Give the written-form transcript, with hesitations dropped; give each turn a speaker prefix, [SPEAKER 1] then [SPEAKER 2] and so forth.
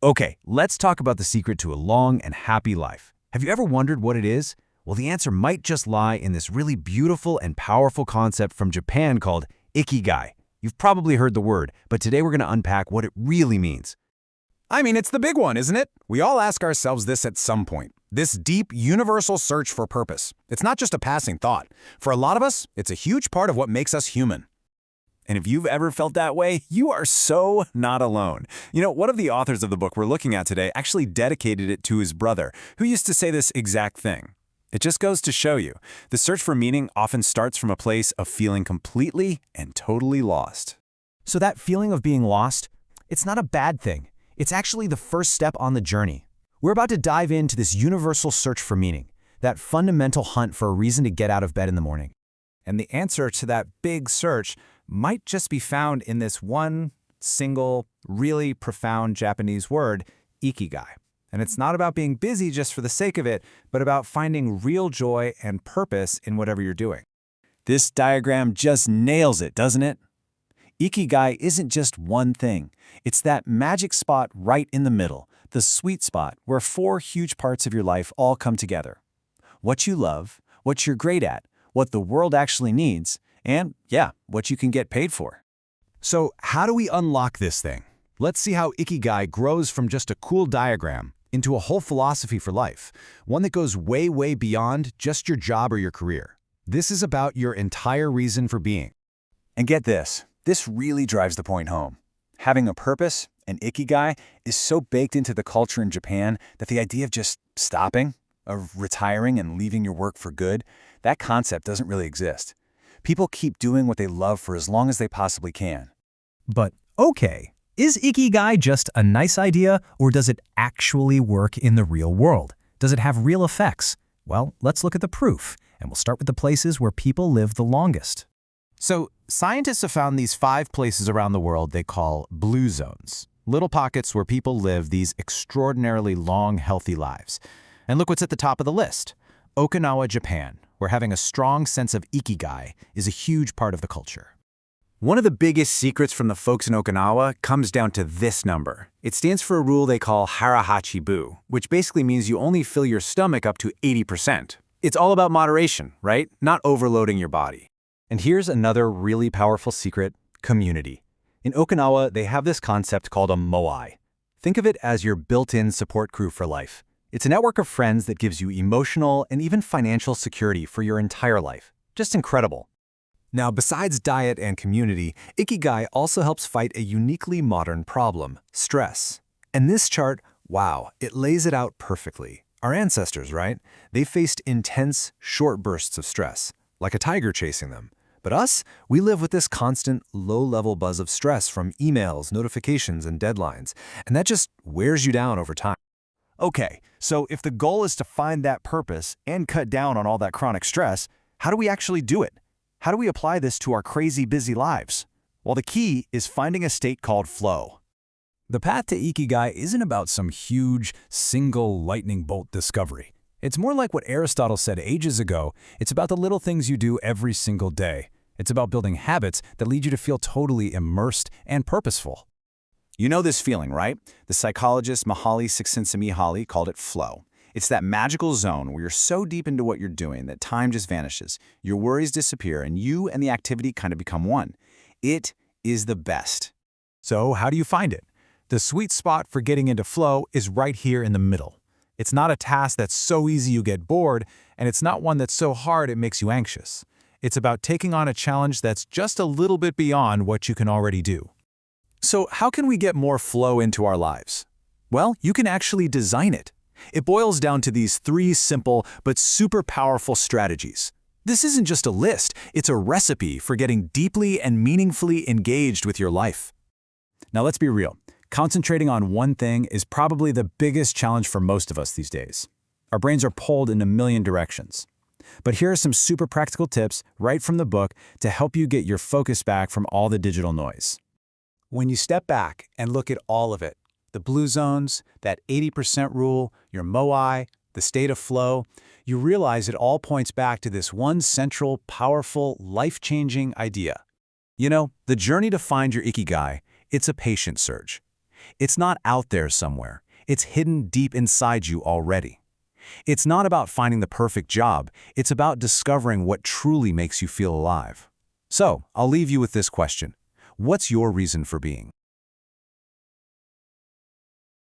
[SPEAKER 1] Okay, let's talk about the secret to a long and happy life. Have you ever wondered what it is? Well, the answer might just lie in this really beautiful and powerful concept from Japan called Ikigai. You've probably heard the word, but today we're going to unpack what it really means.
[SPEAKER 2] I mean, it's the big one, isn't it? We all ask ourselves this at some point. This deep, universal search for purpose. It's not just a passing thought. For a lot of us, it's a huge part of what makes us human.
[SPEAKER 1] And if you've ever felt that way, you are so not alone. You know, one of the authors of the book we're looking at today actually dedicated it to his brother, who used to say this exact thing. It just goes to show you, the search for meaning often starts from a place of feeling completely and totally lost. So that feeling of being lost, it's not a bad thing. It's actually the first step on the journey. We're about to dive into this universal search for meaning, that fundamental hunt for a reason to get out of bed in the morning.
[SPEAKER 2] And the answer to that big search might just be found in this one single, really profound Japanese word, Ikigai. And it's not about being busy just for the sake of it, but about finding real joy and purpose in whatever you're doing.
[SPEAKER 1] This diagram just nails it, doesn't it? Ikigai isn't just one thing. It's that magic spot right in the middle, the sweet spot where four huge parts of your life all come together. What you love, what you're great at, what the world actually needs, and, yeah, what you can get paid for.
[SPEAKER 2] So how do we unlock this thing? Let's see how Ikigai grows from just a cool diagram into a whole philosophy for life, one that goes way, way beyond just your job or your career. This is about your entire reason for being.
[SPEAKER 1] And get this really drives the point home. Having a purpose, an Ikigai, is so baked into the culture in Japan that the idea of just stopping, of retiring and leaving your work for good, that concept doesn't really exist. People keep doing what they love for as long as they possibly can.
[SPEAKER 3] But okay, is Ikigai just a nice idea, or does it actually work in the real world? Does it have real effects? Well, let's look at the proof, and we'll start with the places where people live the longest.
[SPEAKER 2] So scientists have found these 5 places around the world they call blue zones, little pockets where people live these extraordinarily long, healthy lives. And look what's at the top of the list. Okinawa, Japan, where having a strong sense of Ikigai is a huge part of the culture.
[SPEAKER 1] One of the biggest secrets from the folks in Okinawa comes down to this number. It stands for a rule they call Hara Hachi Bu, which basically means you only fill your stomach up to 80%. It's all about moderation, right? Not overloading your body. And here's another really powerful secret: community. In Okinawa, they have this concept called a moai. Think of it as your built-in support crew for life. It's a network of friends that gives you emotional and even financial security for your entire life. Just incredible.
[SPEAKER 2] Now, besides diet and community, Ikigai also helps fight a uniquely modern problem: stress. And this chart, wow, it lays it out perfectly. Our ancestors, right? They faced intense, short bursts of stress, like a tiger chasing them. But us, we live with this constant, low-level buzz of stress from emails, notifications, and deadlines, and that just wears you down over time. Okay, so if the goal is to find that purpose and cut down on all that chronic stress, how do we actually do it? How do we apply this to our crazy busy lives? Well, the key is finding a state called flow. The path to Ikigai isn't about some huge, single lightning bolt discovery. It's more like what Aristotle said ages ago. It's about the little things you do every single day. It's about building habits that lead you to feel totally immersed and purposeful.
[SPEAKER 1] You know this feeling, right? The psychologist Mihaly Csikszentmihalyi called it flow. It's that magical zone where you're so deep into what you're doing that time just vanishes, your worries disappear, and you and the activity kind of become one. It is the best.
[SPEAKER 2] So how do you find it? The sweet spot for getting into flow is right here in the middle. It's not a task that's so easy you get bored, and it's not one that's so hard it makes you anxious. It's about taking on a challenge that's just a little bit beyond what you can already do. So how can we get more flow into our lives? Well, you can actually design it. It boils down to these 3 simple but super powerful strategies. This isn't just a list, it's a recipe for getting deeply and meaningfully engaged with your life. Now let's be real. Concentrating on one thing is probably the biggest challenge for most of us these days. Our brains are pulled in a million directions. But here are some super practical tips right from the book to help you get your focus back from all the digital noise. When you step back and look at all of it, the blue zones, that 80% rule, your moai, the state of flow, you realize it all points back to this one central, powerful, life-changing idea. You know, the journey to find your Ikigai, it's a patient search.
[SPEAKER 1] It's not out there somewhere. It's hidden deep inside you already. It's not about finding the perfect job. It's about discovering what truly makes you feel alive. So, I'll leave you with this question. What's your reason for being?